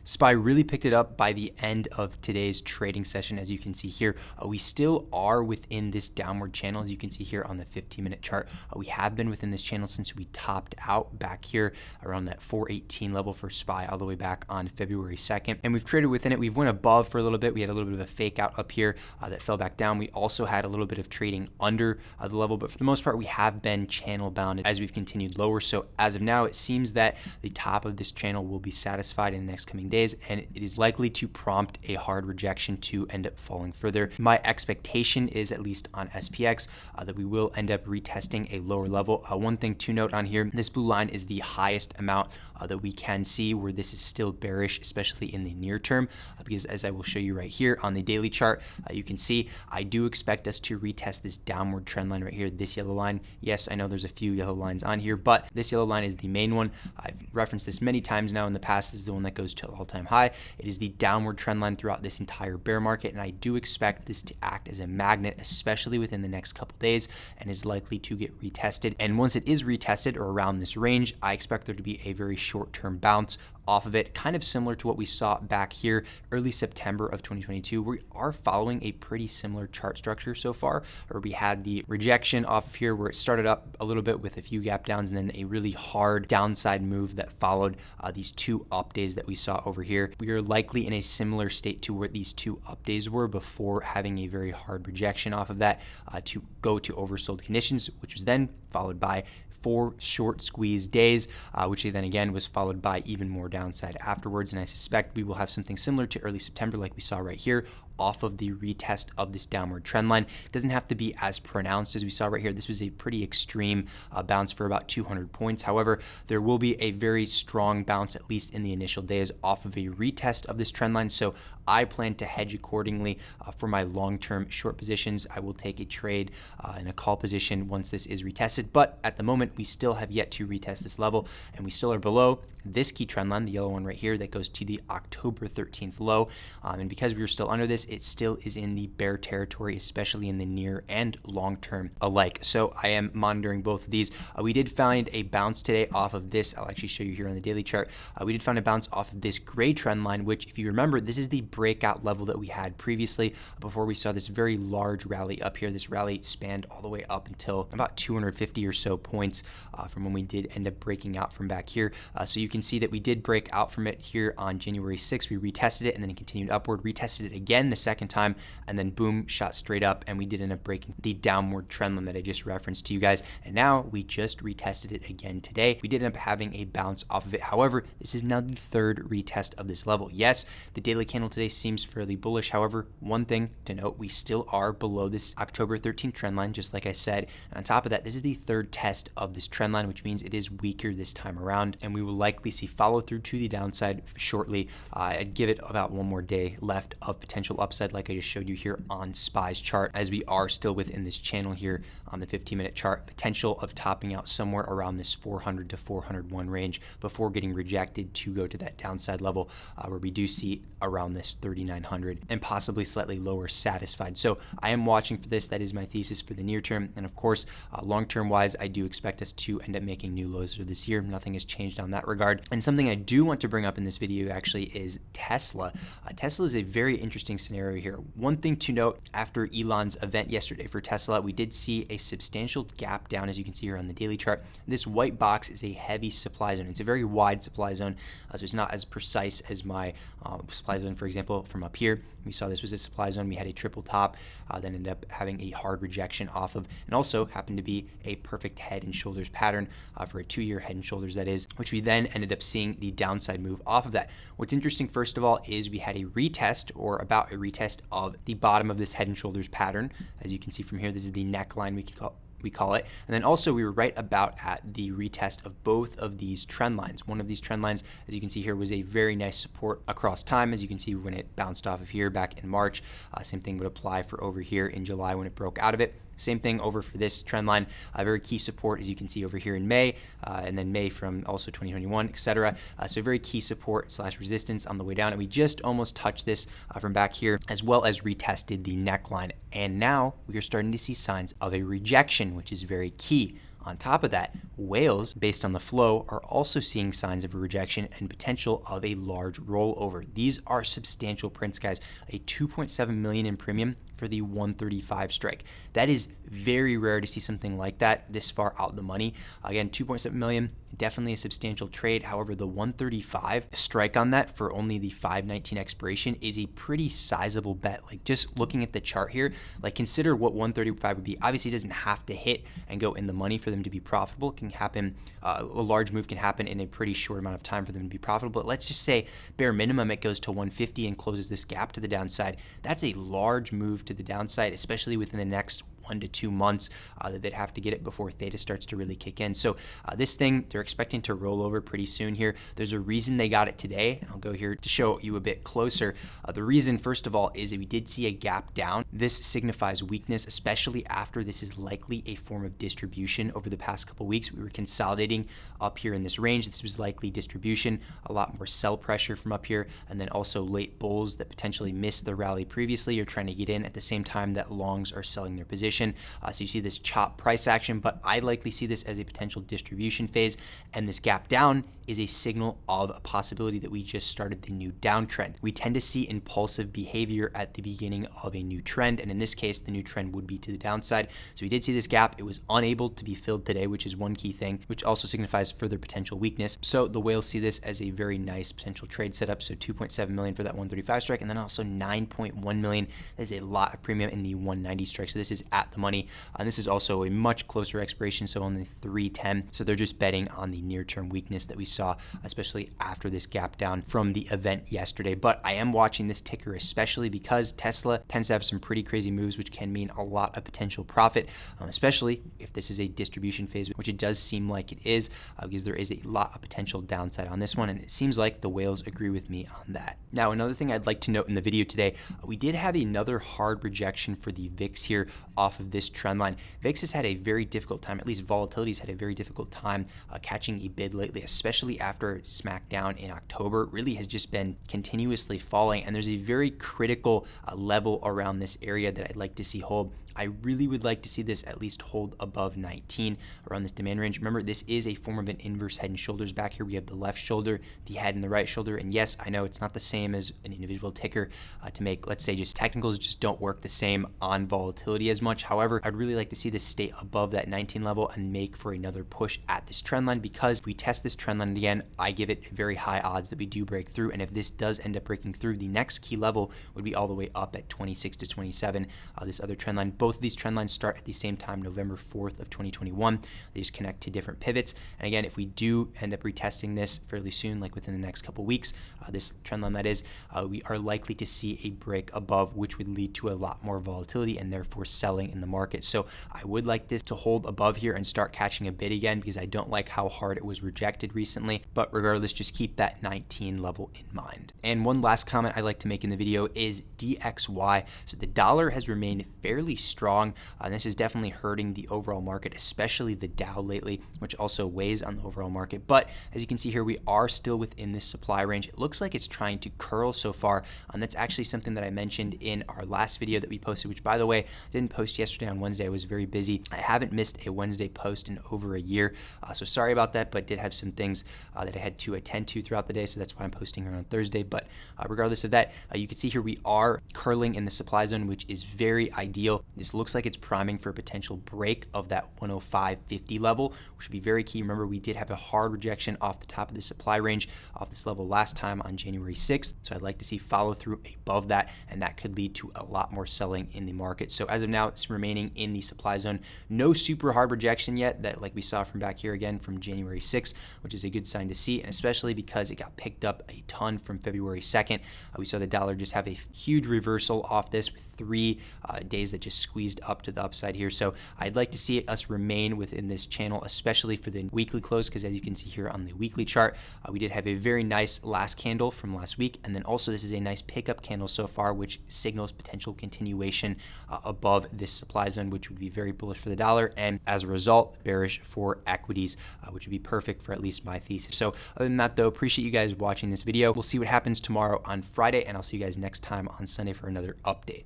SPY really picked it up by the end of today's trading session. As you can see here, we still are within this downward channel. As you can see here on the 15-minute chart, we have been within this channel since we topped out back here around that 418 level for SPY all the way back on February 2nd. And we've traded within it. We've went above for a little bit. We had a little bit of a fake out up here that fell back down. We also had a little bit of trading under the level, but for the most part, we have been channel bound as we've continued lower. So as of now, it seems that the top of this channel will be satisfied in the next coming days, and it is likely to prompt a hard rejection to end up falling further. My expectation is, at least on SPX, that we will end up retesting a lower level. One thing to note on here, this blue line is the highest amount that we can see where this is still bearish, especially in the near term, because as I will show you right here on the daily chart, you can see I do expect us to retest this downward trend line right here, this yellow line. Yes, I know there's a few yellow lines on here, but this yellow line is the main one. I've referenced this many times now in the past. This is the one that goes to all-time high. It is the downward trend line throughout this entire bear market, and I do expect this to act as a magnet, especially within the next couple days, and is likely to get retested. And once it is retested or around this range, I expect there to be a very short-term bounce off of it, kind of similar to what we saw back here early September of 2022. We are following a pretty similar chart structure so far, where we had the rejection off of here where it started up a little bit with a few gap downs and then a really hard downside move that followed these two up days that we saw over here. We are likely in a similar state to where these two up days were before having a very hard rejection off of that to go to oversold conditions, which was then followed by 4 short squeeze days, which then again was followed by even more downside afterwards. And I suspect we will have something similar to early September like we saw right here off of the retest of this downward trend line. It doesn't have to be as pronounced as we saw right here. This was a pretty extreme bounce for about 200 points. However, there will be a very strong bounce, at least in the initial days, off of a retest of this trend line. So I plan to hedge accordingly for my long-term short positions. I will take a trade in a call position once this is retested. But at the moment, we still have yet to retest this level, and we still are below this key trend line, the yellow one right here that goes to the October 13th low. And because we are still under this, it still is in the bear territory, especially in the near and long term alike. So I am monitoring both of these. We did find a bounce today off of this. I'll actually show you here on the daily chart. We did find a bounce off of this gray trend line, which, if you remember, this is the breakout level that we had previously before we saw this very large rally up here. This rally spanned all the way up until about 250 or so points from when we did end up breaking out from back here. So you can see that we did break out from it here on January 6th. We retested it and then it continued upward, retested it again the second time, and then boom, shot straight up, and we did end up breaking the downward trend line that I just referenced to you guys. And now we just retested it again today. We did end up having a bounce off of it. However, this is now the third retest of this level. Yes, the daily candle today seems fairly bullish. However, one thing to note, we still are below this October 13th trend line, just like I said. And on top of that, this is the third test of this trend line, which means it is weaker this time around, and we will likely see follow through to the downside shortly. I'd give it about one more day left of potential upside, like I just showed you here on SPY's chart, as we are still within this channel here on the 15-minute chart. Potential of topping out somewhere around this 400 to 401 range before getting rejected to go to that downside level where we do see around this 3,900 and possibly slightly lower satisfied. So I am watching for this. That is my thesis for the near term. And of course, long-term wise, I do expect us to end up making new lows this year. Nothing has changed on that regard. And something I do want to bring up in this video actually is Tesla. Tesla is a very interesting scenario here. One thing to note, after Elon's event yesterday for Tesla, we did see a substantial gap down, as you can see here on the daily chart. This white box is a heavy supply zone. It's a very wide supply zone, so it's not as precise as my supply zone, for example, from up here. We saw this was a supply zone. We had a triple top, then ended up having a hard rejection off of, and also happened to be a perfect head and shoulders pattern for a 2-year head and shoulders, that is, which we then ended up seeing the downside move off of that. What's interesting, first of all, is we had a retest, or about a retest, of the bottom of this head and shoulders pattern. As you can see from here, this is the neckline we call it. And then also we were right about at the retest of both of these trend lines. One of these trend lines, as you can see here, was a very nice support across time. As you can see, when it bounced off of here back in March, same thing would apply for over here in July when it broke out of it. Same thing over for this trend line. Very key support, as you can see over here in May, and then May from also 2021, etc. So very key support / resistance on the way down. And we just almost touched this from back here, as well as retested the neckline. And now we are starting to see signs of a rejection, which is very key On top of that, whales, based on the flow, are also seeing signs of a rejection and potential of a large rollover. These are substantial prints, guys. A 2.7 million in premium for the 135 strike. That is very rare to see something like that this far out the money. Again, 2.7 million, definitely a substantial trade. However, the 135 strike on that for only the 519 expiration is a pretty sizable bet. Like, just looking at the chart here, like, consider what 135 would be. Obviously, it doesn't have to hit and go in the money for them to be profitable. It can happen, a large move can happen in a pretty short amount of time for them to be profitable. But let's just say bare minimum it goes to 150 and closes this gap to the downside. That's a large move to the downside, especially within the next 1 to 2 months that they'd have to get it before theta starts to really kick in. So this thing, they're expecting to roll over pretty soon here. There's a reason they got it today, and I'll go here to show you a bit closer. The reason, first of all, is that we did see a gap down. This signifies weakness, especially after this is likely a form of distribution over the past couple weeks. We were consolidating up here in this range. This was likely distribution, a lot more sell pressure from up here, and then also late bulls that potentially missed the rally previously are trying to get in at the same time that longs are selling their position. So you see this chop price action, but I likely see this as a potential distribution phase, and this gap down is a signal of a possibility that we just started the new downtrend. We tend to see impulsive behavior at the beginning of a new trend, and in this case, the new trend would be to the downside. So we did see this gap. It was unable to be filled today, which is one key thing, which also signifies further potential weakness. So the whales see this as a very nice potential trade setup. So 2.7 million for that 135 strike, and then also 9.1 million. That is a lot of premium in the 190 strike. So this is at the money. And this is also a much closer expiration, so only 310. So they're just betting on the near-term weakness that we saw, especially after this gap down from the event yesterday. But I am watching this ticker, especially because Tesla tends to have some pretty crazy moves, which can mean a lot of potential profit, especially if this is a distribution phase, which it does seem like it is, because there is a lot of potential downside on this one, and it seems like the whales agree with me on that. Now, another thing I'd like to note in the video today, we did have another hard rejection for the VIX here off of this trend line. VIX has had a very difficult time, at least volatility's had a very difficult time catching a bid lately, especially after smackdown in October. It really has just been continuously falling, and there's a very critical level around this area that I'd like to see hold. I really would like to see this at least hold above 19 around this demand range. Remember, this is a form of an inverse head and shoulders. Back here we have the left shoulder, the head, and the right shoulder. And yes, I know it's not the same as an individual ticker to make, let's say, just technicals just don't work the same on volatility as much. However, I'd really like to see this stay above that 19 level and make for another push at this trend line, because if we test this trend line again, I give it very high odds that we do break through. And if this does end up breaking through, the next key level would be all the way up at 26 to 27, this other trend line. Both of these trend lines start at the same time, November 4th of 2021. They just connect to different pivots. And again, if we do end up retesting this fairly soon, like within the next couple weeks, this trend line that is, we are likely to see a break above, which would lead to a lot more volatility and therefore selling in the market. So I would like this to hold above here and start catching a bid again, because I don't like how hard it was rejected recently. But regardless, just keep that 19 level in mind. And one last comment I'd like to make in the video is DXY. So the dollar has remained fairly strong. This is definitely hurting the overall market, especially the Dow lately, which also weighs on the overall market. But as you can see here, we are still within this supply range. It looks like it's trying to curl so far. And that's actually something that I mentioned in our last video that we posted, which, by the way, I didn't post yesterday on Wednesday. I was very busy. I haven't missed a Wednesday post in over a year. So sorry about that, but did have some things that I had to attend to throughout the day. So that's why I'm posting here on Thursday. But regardless of that, you can see here we are curling in the supply zone, which is very ideal. This looks like it's priming for a potential break of that 105.50 level, which would be very key. Remember, we did have a hard rejection off the top of the supply range off this level last time on January 6th. So I'd like to see follow through above that, and that could lead to a lot more selling in the market. So as of now, it's remaining in the supply zone. No super hard rejection yet, that like we saw from back here again from January 6th, which is a good sign to see, and especially because it got picked up a ton from February 2nd. We saw the dollar just have a huge reversal off this with 3 days that just squeezed up to the upside here. So I'd like to see us remain within this channel, especially for the weekly close, because as you can see here on the weekly chart, we did have a very nice last candle from last week. And then also this is a nice pickup candle so far, which signals potential continuation above this supply zone, which would be very bullish for the dollar. And as a result, bearish for equities, which would be perfect for at least my thesis. So other than that though, appreciate you guys watching this video. We'll see what happens tomorrow on Friday, and I'll see you guys next time on Sunday for another update.